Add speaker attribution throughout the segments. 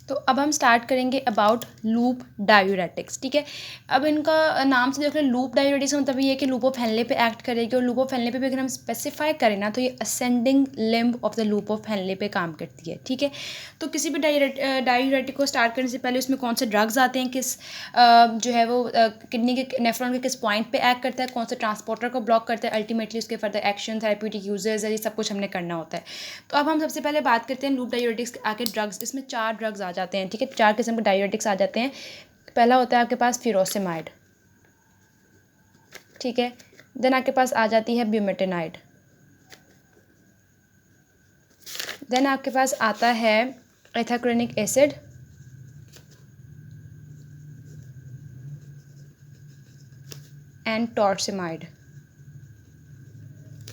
Speaker 1: तो अब हम स्टार्ट करेंगे अबाउट लूप डायूरेटिक्स, ठीक है। अब इनका नाम से देख लो, लूप डायूरेटिक्स का मतलब ये है कि लूप ऑफ हेनले पे एक्ट करेगी, और लूप ऑफ हेनले पे भी अगर हम स्पेसिफाई करें ना तो ये ascending limb of the loop of Henley पे काम करती है, ठीक है। तो किसी भी डायूरेटिक को स्टार्ट करने से पहले उसमें कौन से ड्रग्स आते हैं, किस जो है वो किडनी के नेफ्रॉन के किस पॉइंट पे एक्ट करता है, कौन से ट्रांसपोर्टर को ब्लॉक करता है, अल्टीमेटली उसके फर्दर एक्शन, थेरेप्यूटिक यूजेस है, ये सब कुछ हमने करना होता है। तो अब हम सबसे पहले बात करते हैं लूप डायूरेटिक्स के आके ड्रग्स। इसमें 4 ड्रग्स आ जाते हैं, ठीक है, 4 किस्म के डायूरेटिक्स आ जाते हैं। पहला होता है आपके पास फ्यूरोसेमाइड, ठीक है। देन आपके पास आ जाती है ब्यूमेटेनाइड। देन आपके पास आता है एथाक्रेनिक एसिड, एंड टॉर्सेमाइड,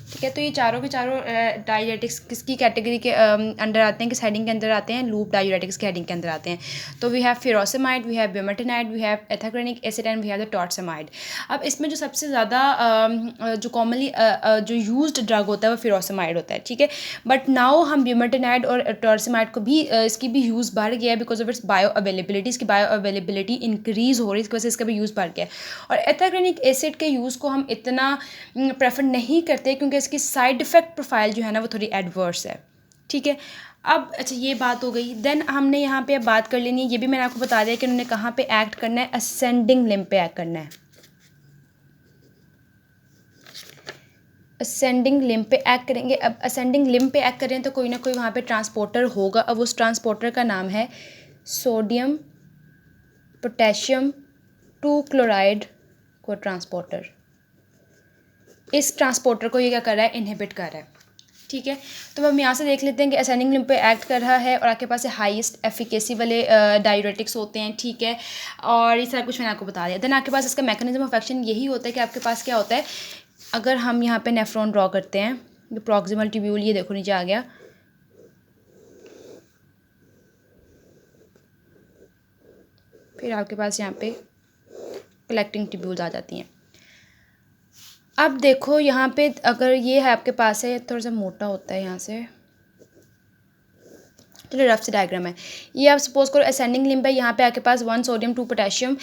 Speaker 1: ठीक है। तो ये चारों के चारों डायूरेटिक्स किसकी कैटेगरी के अंडर आते हैं, किस हेडिंग के अंदर आते हैं, लूप डायूरेटिक्स के हेडिंग के अंदर आते हैं। तो we have furosemide, we have bumetanide, we have ethacrynic acid, and we have the torsemide. अब इसमें जो सबसे ज़्यादा जो कॉमनली जो यूज्ड ड्रग होता है वो फ्यूरोसेमाइड होता है, ठीक है। बट नाउ हम ब्यूमेटेनाइड और टॉर्सेमाइड को भी इसकी भी यूज़ बढ़ गया है because of its bio availability. इसकी बायो अवेलेबिलिटी इंक्रीज़ हो रही है, इसकी वजह से इसका भी यूज़ बढ़ गया है। और एथाक्रेनिक एसिड के यूज़ को हम इतना प्रेफर नहीं करते क्योंकि इसकी साइड इफ़ेक्ट प्रोफाइल जो है ना वो थोड़ी एडवर्स है, ठीक है। अब अच्छा ये बात हो गई। देन हमने यहाँ पे अब बात कर लेनी है, ये भी मैंने आपको बता दिया कि उन्होंने कहाँ पे एक्ट करना है, असेंडिंग लिम्ब पे एक्ट करना है। असेंडिंग लिम्ब पे एक्ट करेंगे। अब असेंडिंग लिम्ब पे एक्ट करें तो कोई ना कोई वहाँ पे ट्रांसपोर्टर होगा। अब उस ट्रांसपोर्टर का नाम है सोडियम पोटेशियम 2 क्लोराइड को ट्रांसपोर्टर। इस ट्रांसपोर्टर को ये क्या कर रहा है, इनहिबिट कर रहा है, ठीक है। तो हम यहाँ से देख लेते हैं कि असेंडिंग लिम्ब पे एक्ट कर रहा है और आपके पास हाईएस्ट एफिकेसी वाले डायूरेटिक्स होते हैं, ठीक है। और ये सारा कुछ मैंने आपको बता दिया। देन आपके पास इसका मैकेनिज्म ऑफ एक्शन यही होता है कि आपके पास क्या होता है, अगर हम यहाँ पे नेफ्रॉन ड्रॉ करते हैं, ये प्रॉक्सिमल ट्यूब्यूल, ये देखो नीचे आ गया, फिर आपके पास यहाँ पे कलेक्टिंग ट्यूब्यूल्स आ जाती हैं। अब देखो यहाँ पे अगर ये है आपके पास है, थोड़ा सा मोटा होता है यहाँ से, चलो रफ से डायग्राम है ये। आप सपोज करो असेंडिंग लिम्ब है, यहाँ पे आपके पास 1 sodium 2 potassium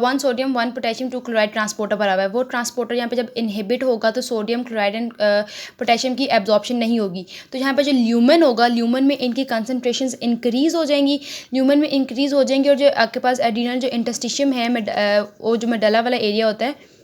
Speaker 1: 1 sodium 1 potassium 2 chloride transporter भरा हुआ है। वो ट्रांसपोर्टर यहाँ पे जब इनहिबिट होगा तो सोडियम क्लोराइड एंड पोटेशियम की एब्जॉर्प्शन नहीं होगी। तो यहाँ पे जो ल्यूमन होगा, ल्यूमन में इनकी कंसनट्रेशन इंक्रीज़ हो जाएंगी, ल्यूमन में इंक्रीज़ हो जाएंगी। और जो आपके पास एडिनल जो इंटरस्टिशियम है, वो जो मेडला वाला एरिया होता है,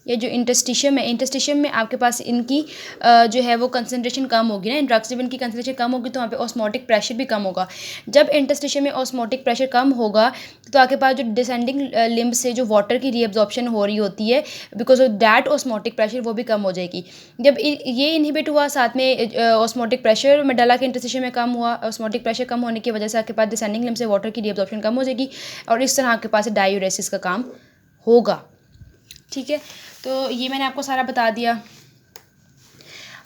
Speaker 1: ये जो इंटरस्टिशियम है, इंटरस्टिशियम में आपके पास इनकी जो है वो कंसनट्रेशन कम होगी ना। ड्रग्स जब इनकी कंसनट्रेशन कम होगी तो वहाँ पे ऑस्मोटिक प्रेशर भी कम होगा। जब इंटरस्टिशियम में ऑस्मोटिक प्रेशर कम होगा तो आपके पास जो डिसेंडिंग लिम्ब से जो वाटर की रीअब्जॉर्प्शन हो रही होती है because of that osmotic pressure, वो भी कम हो जाएगी। जब ये इनहिबिट हुआ, साथ में ऑस्मोटिक प्रेशर मेडला के इंटरस्टिशियम में कम हुआ, ऑस्मोटिक प्रेशर कम होने की वजह से आपके पास डिसेंडिंग लिम्ब से वाटर की रीअब्जॉर्प्शन कम हो जाएगी और इस तरह आपके पास डायूरेसिस का काम होगा, ठीक है। तो ये मैंने आपको सारा बता दिया।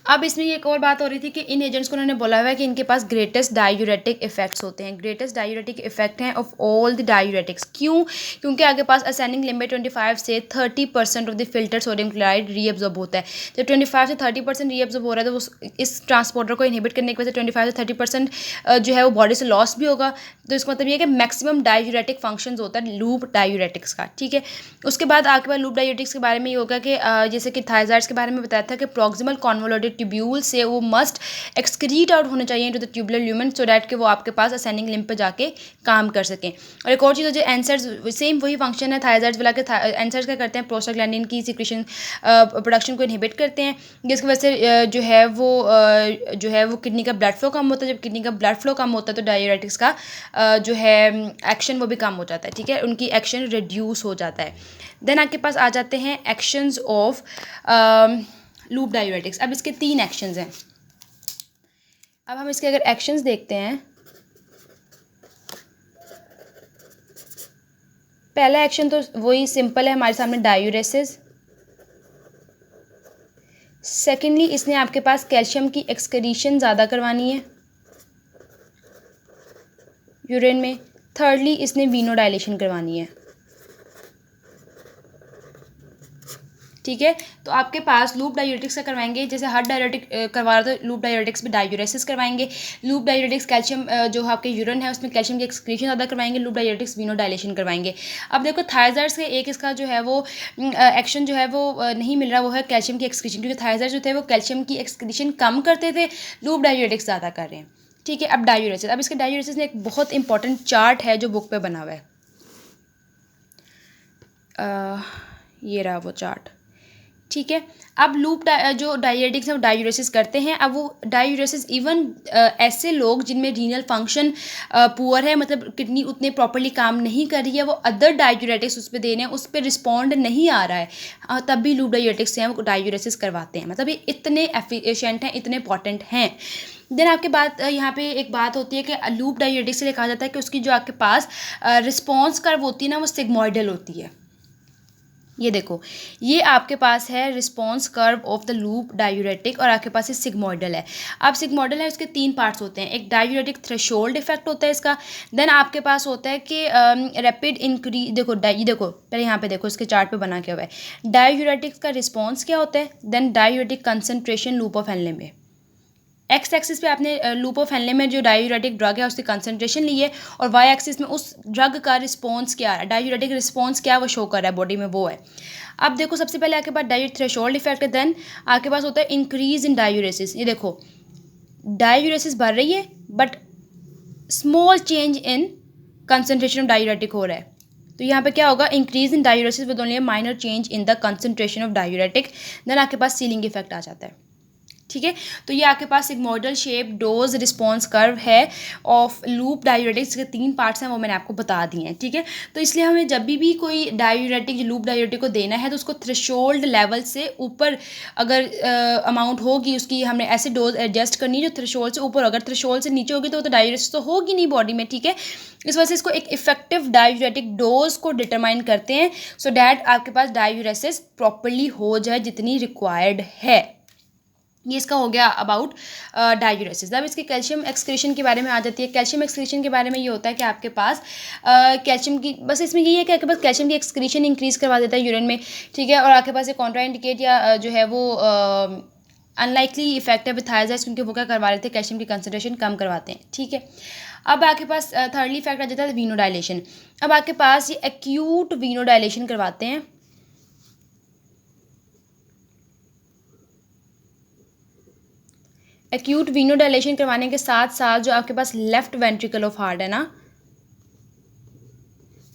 Speaker 1: अब इसमें एक और बात हो रही थी कि इन एजेंट्स को उन्होंने बोला हुआ है कि इनके पास ग्रेटेस्ट डायूरेटिक इफेक्ट्स होते हैं। ग्रेटेस्ट डायूरेटिक इफेक्ट हैं ऑफ ऑल द डायूरेटिक्स। क्यों? क्योंकि आपके पास असेंडिंग लिम्ब में 25 से 30% of the filter sodium chloride reabsorb होता है। जब 25 से 30% रीअब्जॉर्ब हो रहा है तो वो इस ट्रांसपोर्टर को इनहिबिट करने की वजह से 25 से 30% जो है वो बॉडी से लॉस भी होगा। तो इसका मतलब ये है कि मैक्सिमम डायूरेटिक फंक्शंस होता है लूप डायूरेटिक्स का, ठीक है। उसके बाद आपके पास लूप डायूरेटिक्स के बारे में ये होगा कि जैसे कि थायराइड्स के बारे में बताया था कि प्रॉक्सिमल कॉन्वोल्यूटेड ट्यूब्यूल से वो मस्ट एक्सक्रीट आउट होने चाहिए into the tubular lumen so that कि वो आपके पास असेंडिंग लिम्ब पे जाके काम कर सकें। और एक और चीज़ है जो एंसर्स, सेम वही फंक्शन है थायराइड्स वाला के। एंसर्स क्या करते हैं, प्रोस्टाग्लैंडिन की सिक्रेशन प्रोडक्शन को इनहिबिट करते हैं, जिसकी वजह से जो है वो किडनी का ब्लड फ्लो कम होता है। जब किडनी का ब्लड फ्लो कम होता है तो डायूरेटिक्स का जो है एक्शन वो भी कम हो जाता है, ठीक है, उनकी एक्शन रिड्यूस हो जाता है। देन आपके पास आ जाते हैं एक्शंस ऑफ लूप डायूरेटिक्स। अब इसके 3 एक्शंस हैं। अब हम इसके अगर एक्शंस देखते हैं, पहला एक्शन तो वही सिंपल है हमारे सामने, डायूरेसिस। सेकेंडली इसने आपके पास कैल्शियम की एक्सक्रीशन ज़्यादा करवानी है यूरिन में। थर्डली इसने वीनोडाइलेशन करवानी है, ठीक है। तो आपके पास लूप डायूरेटिक्स का करवाएंगे, जैसे हर डायूरेटिक करवा रहा था लूप डायूरेटिक्स में डायूरेसिस करवाएंगे। लूप डायूरेटिक्स कैल्शियम जो आपके यूरिन है उसमें कैल्शियम की एक्सक्रीशन ज़्यादा करवाएंगे। लूप डायूरेटिक्स वीनोडाइलेशन करवाएंगे। अब देखो थायराइड्स के एक इसका जो है वो एक्शन जो है वो नहीं मिल रहा, वो है कैल्शियम की एक्सक्रीशन, क्योंकि थायराइड्स जो थे वो कैल्शियम की एक्सक्रीशन कम करते थे, लूप डायूरेटिक्स ज़्यादा कर रहे हैं। ठीक है। अब डायूरेसिस, अब इसके डायूरेसिस में एक बहुत इंपॉर्टेंट चार्ट है जो बुक पे बना हुआ है, ये रहा वो चार्ट। ठीक है। अब लूप जो डायूरेटिक्स है वो डायूरेसिस करते हैं। अब वो डायूरेसिस इवन ऐसे लोग जिनमें रीनल फंक्शन पुअर है, मतलब किडनी उतने प्रॉपर्ली काम नहीं कर रही है, वो अदर डायूरेटिक्स उस पर दे रहे हैं, उस पर रिस्पॉन्ड नहीं आ रहा है, तब भी लूप डायूरेटिक्स से हैं वो डायूरेसिस करवाते हैं। मतलब ये इतने एफिशिएंट हैं, इतने इंपॉर्टेंट हैं। देन आपके बात यहाँ पे एक बात होती है कि लूप डायूरेटिक्स से कहा जाता है कि उसकी जो आपके पास रिस्पॉन्स कर्व होती है ना, वो सिग्मोइडल होती है। ये देखो, ये आपके पास है response curve of the loop diuretic, और आपके पास ये सिग्मोइडल है। अब सिग्मोइडल है, उसके 3 पार्ट्स होते हैं। एक डायूरेटिक थ्रेशोल्ड इफेक्ट होता है इसका। देन आपके पास होता है कि रैपिड इंक्रीज, देखो ये देखो पहले यहाँ पे देखो इसके चार्ट पे बना के हुआ है। डायूरेटिक्स का रिस्पॉन्स क्या होता है, then diuretic concentration loop of Henle में। एक्स एक्सिस पे आपने लूप ऑफ हेनले में जो डायूरेटिक ड्रग है उसकी कंसनट्रेशन ली है, और वाई एक्सिस में उस ड्रग का रिस्पॉन्स क्या है, डायूरेटिक रिस्पॉन्स क्या वो शो कर रहा है बॉडी में, वो है। अब देखो सबसे पहले आपके पास डायूरेटिक थ्रेशोल्ड इफेक्ट है। देन आपके पास होता है इंक्रीज इन डायूरेसिस। ये देखो डायूरेसिस बढ़ रही है but small change in concentration of diuretic हो रहा है। तो यहाँ पे क्या होगा, increase in diuresis with only minor change in the concentration of diuretic. Then आपके पास सीलिंग इफेक्ट आ जाता है। ठीक है। तो ये आपके पास एक model shape dose response curve है ऑफ लूप डायूरेटिक्स के 3 पार्ट्स हैं, वो मैंने आपको बता दिए हैं। ठीक है। तो इसलिए हमें जब भी कोई डायूरेटिक लूप डायूरेटिक को देना है तो उसको थ्रेशोल्ड लेवल से ऊपर अगर अमाउंट होगी उसकी, हमने ऐसे डोज एडजस्ट करनी है जो थ्रेशोल्ड से ऊपर, अगर थ्रेशोल्ड से नीचे होगी तो डायूरेसिस तो होगी नहीं बॉडी में। ठीक है। इस वजह से इसको एक इफेक्टिव डायूरेटिक डोज को डिटरमाइन करते हैं, सो डैट आपके पास डायूरेसिस प्रॉपरली हो जाए जितनी रिक्वायर्ड है। ये इसका हो गया अबाउट डायूरेसिस। अब इसके कैल्शियम एक्सक्रीशन के बारे में आ जाती है। कैल्शियम एक्सक्रीशन के बारे में ये होता है कि आपके पास कैल्शियम की, बस इसमें ये है कि आपके पास कैल्शियम की एक्सक्रीशन इंक्रीज़ करवा देता है यूरिन में। ठीक है। और आपके पास एक कॉन्ट्राइंडिकेट या जो है वो अनलाइकली इफेक्ट है विथ थायराइड्स, क्योंकि वो क्या करवा रहे थे, कैल्शियम की कंसनट्रेशन कम करवाते हैं। ठीक है। अब आपके पास थर्डली इफेक्ट आ जाता है वीनोडाइलेशन। अब आपके पास ये एक्यूट वीनोडाइलेशन करवाते हैं। एक्यूट वीनोडाइलेशन करवाने के साथ साथ जो आपके पास लेफ्ट वेंट्रिकल ऑफ हार्ट है ना,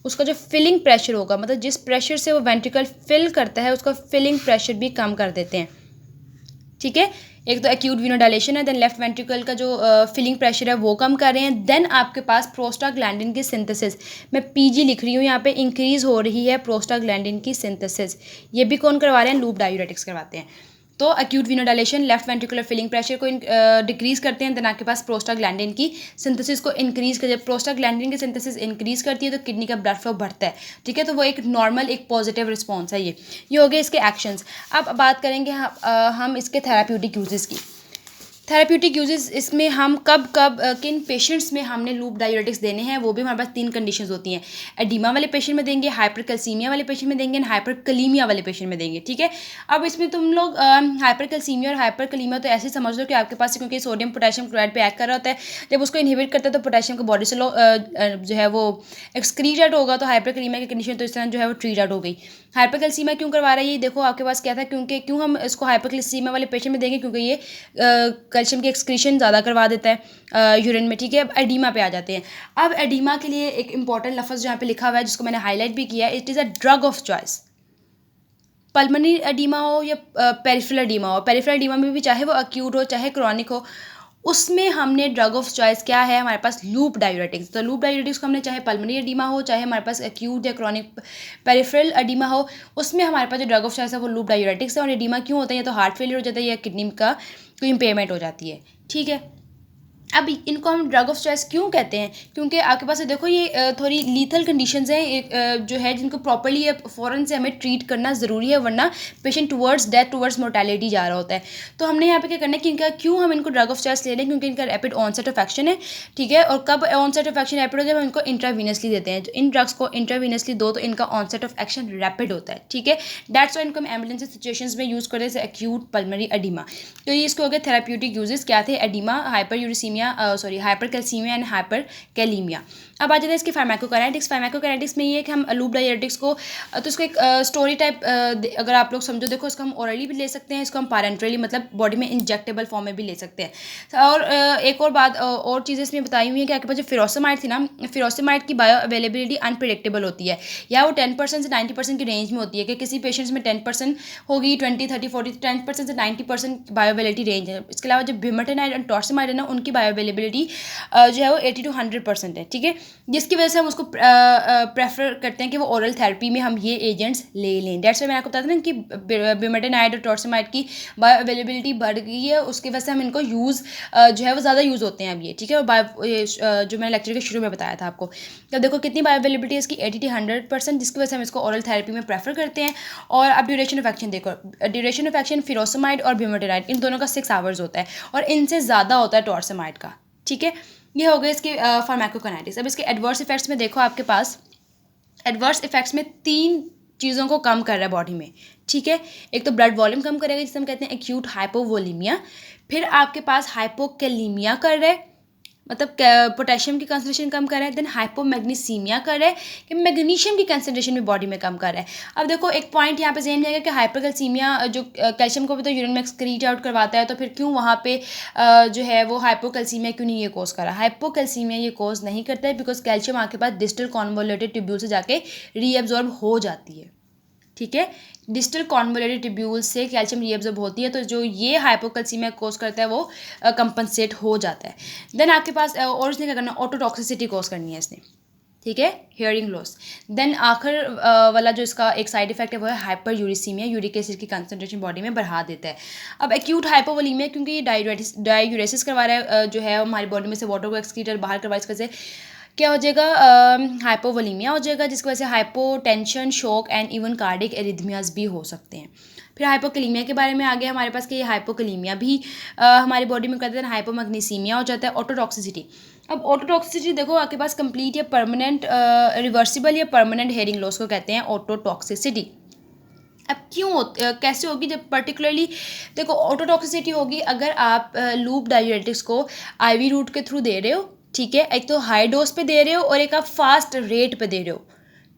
Speaker 1: उसका जो फिलिंग प्रेशर होगा, मतलब जिस प्रेशर से वो वेंट्रिकल फिल करता है उसका फिलिंग प्रेशर भी कम कर देते हैं। ठीक है। एक तो एक्यूट वीनोडाइलेशन है, देन लेफ्ट वेंट्रिकल का जो फिलिंग प्रेशर है वो कम कर रहे हैं। देन आपके पास प्रोस्टाग्लैंडिन की सिंथेसिस, मैं पीजी लिख रही हूँ यहाँ पे, इंक्रीज हो रही है प्रोस्टाग्लैंडिन की सिंथेसिस। ये भी कौन करवा रहे हैं, लूप डायूरेटिक्स करवाते हैं। तो acute venodilation left ventricular filling pressure को डिक्रीज करते हैं। देन आपके पास प्रोस्टाग्लैंडिन की सिंथेसिस को इंक्रीज कर, जब प्रोस्टाग्लैंडिन की सिंथेसिस इंक्रीज करती है तो किडनी का ब्लड फ्लो बढ़ता है। ठीक है। तो वो एक नॉर्मल एक पॉजिटिव रिस्पॉन्स है। ये हो गए इसके एक्शंस। अब बात करेंगे हम इसके थेराप्यूटिक यूजेस की। थेराप्यूटिक यूजेस इसमें हम कब किन पेशेंट्स में हमने लूप डायूरेटिक्स देने हैं, वो भी हमारे पास 3 कंडीशंस होती हैं। एडिमा वाले पेशेंट में देंगे, हाइपरकैल्सीमिया वाले पेशेंट में देंगे, हाइपरकलीमिया वाले पेशेंट में देंगे। ठीक है। अब इसमें तुम लोग हाइपरकैल्सीमिया और हाइपरकलीमिया तो ऐसे समझ लो कि आपके पास, क्योंकि सोडियम पोटेशियम क्लोराइड पे एक्ट कर रहा होता है, जब उसको इनहिबिट करता है तो पोटेशियम का बॉडी से जो है वो एक्सक्रीज आउट होगा। तो हाइपरकलीमिया की कंडीशन तो इस तरह जो है वो ट्रीट आउट हो गई। हाइपरकैल्सीमिया क्यों करवा रहा है, ये देखो आपके पास क्या था, क्यों हम इसको हाइपरकैल्सीमिया वाले पेशेंट में देंगे, क्योंकि ये कैल्शियम की एक्सक्रीशन ज़्यादा करवा देता है यूरिन में। ठीक है। अब एडिमा पे आ जाते हैं। अब एडिमा के लिए एक इंपॉर्टेंट लफ्ज़ यहाँ पे लिखा हुआ है जिसको मैंने हाईलाइट भी किया है, it is a drug of choice. Pulmonary oedema हो या पेरिफेरल एडिमा हो, पेरिफेरल एडिमा में भी चाहे वो एक्यूट हो चाहे क्रॉनिक हो, उसमें हमने ड्रग ऑफ चॉइस क्या है हमारे पास, लूप डायूरेटिक्स। तो लूप डायूरेटिक्स को हमने चाहे पल्मोनरी एडिमा हो चाहे हमारे पास एक्यूट या क्रॉनिक पेरिफेरल एडिमा हो, उसमें हमारे पास जो ड्रग ऑफ चॉइस है वो लूप डायूरेटिक्स है। और एडिमा क्यों होता है, या तो हार्ट फेलियर हो जाता है या किडनी का कोई इम्पेयरमेंट हो जाती है। ठीक है। अब इनको हम ड्रग ऑफ चॉइस क्यों कहते हैं, क्योंकि आपके पास देखो ये थोड़ी लीथल कंडीशंस हैं जो है जिनको प्रॉपर्ली फ़ौरन से हमें ट्रीट करना ज़रूरी है, वरना patient towards death towards mortality जा रहा होता है। तो हमने यहाँ पे क्या करना है कि इनका क्यों हम इनको ड्रग ऑफ चॉइस ले रहे हैं, क्योंकि इनका रैपिड ऑनसेट ऑफ एक्शन है, ठीक है। और कब ऑनसेट ऑफ एक्शन रैपिड हो, जब हम इनको इंट्रावीनसली देते हैं। तो इन ड्रग्स को इंट्रावीनसली दो तो इनका ऑनसेट ऑफ एक्शन रैपिड होता है, ठीक है। दैट्स वाई इनको हम एम्बुलेंस सिचुएशंस में यूज़ करते हैं, जैसे एक्यूट पल्मोनरी एडिमा। तो ये इसको हो गया थेराप्यूटिक यूजेस क्या थे, एडिमा, हाइपरकैल्सीमिया एंड हाइपरकैलीमिया। अब आ जाते हैं इसके फार्माकोकाइनेटिक्स। फार्माकोकाइनेटिक्स में ये है कि हम लूप डायरेटिक्स को तो इसको एक स्टोरी टाइप अगर आप लोग समझो, देखो इसको हम ओरली भी ले सकते हैं, इसको हम पैरेंट्रली मतलब बॉडी में इंजेक्टेबल फॉर्म में भी ले सकते हैं। और एक और बात और चीज़ें इसमें बताई हुई है कि आपके पास जो फिरोसेमाइड थी ना, फिरोसेमाइड की बायो अवेलेबिलिटी अनप्रिडिक्टेबल होती है, या वो 10% से 90% की रेंज में होती है, कि किसी पेशेंट्स में 10% होगी, 20, 30, 40, 10% से 90% बायो अवेलेबिलिटी रेंज है। इसके अलावा जो ब्यूमेटाइड और टॉर्सेमाइड है ना, उनकी बायो अवेलेबिलिटी जो है वो 80 to 100% है, ठीक है। जिसकी वजह से हम उसको प्रेफर करते हैं कि वो ओरल थेरेपी में हम ये एजेंट्स ले लें। डेट्स वाई मैंने आपको बताया था ना कि ब्यूमेटाइड और टॉर्सेमाइड की बायो अवेलेबिलिटी बढ़ गई है, उसकी वजह से हम इनको यूज़ जो है वो ज़्यादा यूज़ होते हैं अब ये, ठीक है। और जो मैंने लेक्चर के शुरू में बताया था आपको, तो देखो कितनी बायो अवेलेबिलिटी है इसकी, 80 to 100%, जिसकी वजह से हम इसको ओरल थेरेपी में प्रेफर करते हैं। और अब ड्यूरेशन ऑफ एक्शन देखो, ड्यूरेशन ऑफ एक्शन फिरोसेमाइड और ब्यूमेटाइड इन दोनों का 6 आवर्स होता है, और इनसे ज़्यादा होता है टॉर्सेमाइड का, ठीक है। ये हो गए इसके फार्माकोकाइनेटिक्स। अब इसके एडवर्स इफेक्ट्स में देखो, आपके पास एडवर्स इफेक्ट्स में 3 चीज़ों को कम कर रहा है बॉडी में, ठीक है। एक तो ब्लड वॉल्यूम कम करेगा, जिसे हम कहते हैं एक्यूट हाइपोवोलीमिया। फिर आपके पास हाइपोकैलीमिया कर रहा है, मतलब पोटेशियम की कंसंट्रेशन कम कर रहा है। देन हाइपोमैग्नीसीमिया कर रहा है, कि मैग्नीशियम की कंसंट्रेशन भी बॉडी में कम कर रहा है। अब देखो एक पॉइंट यहाँ पे ज़हन में आएगा कि हाइपोकैल्सीमिया जो कैल्शियम को भी तो यूरिन में एक्सक्रीट आउट करवाता है, तो फिर क्यों वहाँ पे जो है वो हाइपोकैल्सीमिया क्यों नहीं ये कोज कर रहा है। हाइपोकैल्सीमिया ये कोज नहीं करता है, बिकॉज कैल्शियम आपके पास डिस्टल कॉन्वोल्यूटेड ट्यूब्यूल से जाके रीएब्जॉर्ब हो जाती है, ठीक है। डिस्टल कॉन्वोल्यूटेड ट्यूब्यूल से कैल्शियम रीअब्जॉर्ब होती है, तो जो ये हाइपोकैल्सीमिया कोज करता है वो कंपनसेट हो जाता है। देन आपके पास और इसने क्या करना है, ऑटोटॉक्सिसिटी कोज करनी है इसने, ठीक है, हियरिंग लॉस। देन आखिर वाला जो इसका एक साइड इफेक्ट है वो है हाइपर यूरिसीमिया, यूरिक एसिड की कंसंट्रेशन बॉडी में बढ़ा देता है। अब एक्यूट हाइपोवोलीमिया, क्योंकि ये डायूरेसिस करवा रहा है जो है हमारी बॉडी में से वाटर को एक्सक्रीट बाहर करवा, इसके से क्या हो जाएगा, हाइपोवोलीमिया हो जाएगा, जिसकी वजह से hypotension, shock and even cardiac arrhythmias भी हो सकते हैं। फिर हाइपोकैलीमिया के बारे में आ गया हमारे पास कि ये हाइपोकैलीमिया भी हमारी बॉडी में करते हैं। हाइपोमैग्नीसीमिया हो जाता है। ऑटोटॉक्सिसिटी, अब ऑटोटॉक्सिसिटी देखो आपके पास कंप्लीट या परमानेंट रिवर्सिबल या परमानेंट हेयरिंग लॉस को कहते हैं ऑटोटॉक्सिसिटी। अब क्यों कैसे होगी, जब पर्टिकुलरली देखो ऑटोटॉक्सिसिटी होगी अगर आप लूप डाययूरेटिक्स को आईवी रूट के थ्रू दे रहे हो, ठीक है। एक तो हाई डोज पे दे रहे हो और एक आप फास्ट रेट पे दे रहे हो,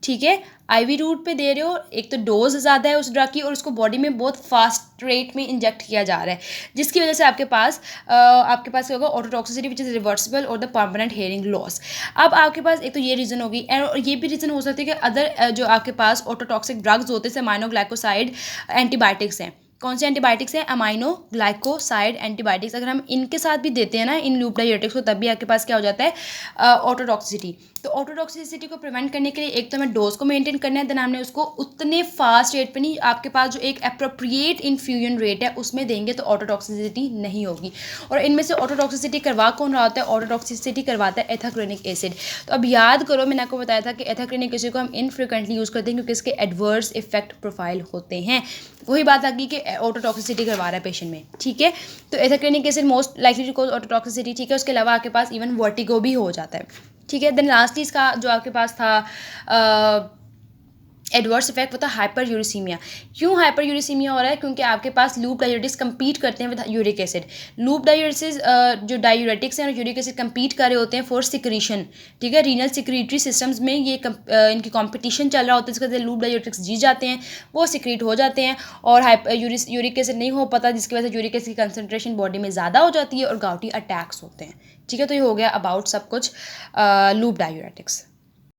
Speaker 1: ठीक है। आईवी रूट पे दे रहे हो, एक तो डोज ज़्यादा है उस ड्रग की और उसको बॉडी में बहुत फास्ट रेट में इंजेक्ट किया जा रहा है, जिसकी वजह से आपके पास क्या होगा, ऑटोटॉक्सिसिटी विच इज़ रिवर्सिबल और द परमानेंट हेयरिंग लॉस। अब आपके पास एक तो ये रीज़न होगी, और ये भी रीज़न हो सकती है कि अदर जो आपके पास ऑटोटॉक्सिक ड्रग्स होते हैं, अमाइनोग्लाइकोसाइड एंटीबायोटिक्स हैं। कौन से एंटीबायोटिक्स हैं, अमाइनो ग्लाइकोसाइड एंटीबायोटिक्स। अगर हम इनके साथ भी देते हैं ना इन लूप डाययूरेटिक्स को, तब भी आपके पास क्या हो जाता है, ऑटोटॉक्सिसिटी। तो ऑटोटॉक्सिसिटी को प्रिवेंट करने के लिए एक तो हमें डोज को मेंटेन करना है, देन हमने उसको उतने फास्ट रेट पे नहीं, आपके पास जो एक अप्रोप्रिएट इन्फ्यूजन रेट है उसमें देंगे तो ऑटोटॉक्सिसिटी नहीं होगी। और इनमें से ऑटोटॉक्सिसिटी करवा कौन रहा होता है, ऑटोटॉक्सिसिटी करवाता है एथाक्रेनिक एसिड। तो अब याद करो, मैंने आपको बताया था कि एथाक्रेनिक एसिड को हम इनफ्रिक्वेंटली यूज़ करते हैं क्योंकि इसके एडवर्स इफेक्ट प्रोफाइल होते हैं। वही बात आ गई कि ऑटोटॉक्सिसिटी करवा रहा है पेशेंट में, ठीक है। तो ethacrynic acid most likely to cause ototoxicity, ठीक है। उसके अलावा आपके पास इवन वर्टिगो भी हो जाता है, ठीक है। देन लास्टली इसका जो आपके पास था एडवर्स इफेक्ट वो था हाइपर यूरिसीमिया। क्यों हाइपर यूरिसीमिया हो रहा है, क्योंकि आपके पास लूप डायूरेटिक्स compete करते हैं with uric acid. Loop diuretics जो डायूरेटिक्स हैं और यूरिक एसिड compete कर रहे होते हैं फॉर सिक्रीशन, ठीक है। रीनल सिक्रीटरी सिस्टम्स में ये इनकी कंपटीशन चल रहा होता है, इसके वजह से लूप डायूरेटिक्स जीत जाते हैं, वो सिक्रीट हो जाते हैं और यूरिक एसिड नहीं हो पाता, जिसकी वजह से यूरिक एसिड की कंसनट्रेशन बॉडी में ज़्यादा हो जाती है और गाउटी अटैक्स होते हैं, ठीक है। तो ये हो गया अबाउट सब कुछ लूप डायूरेटिक्स।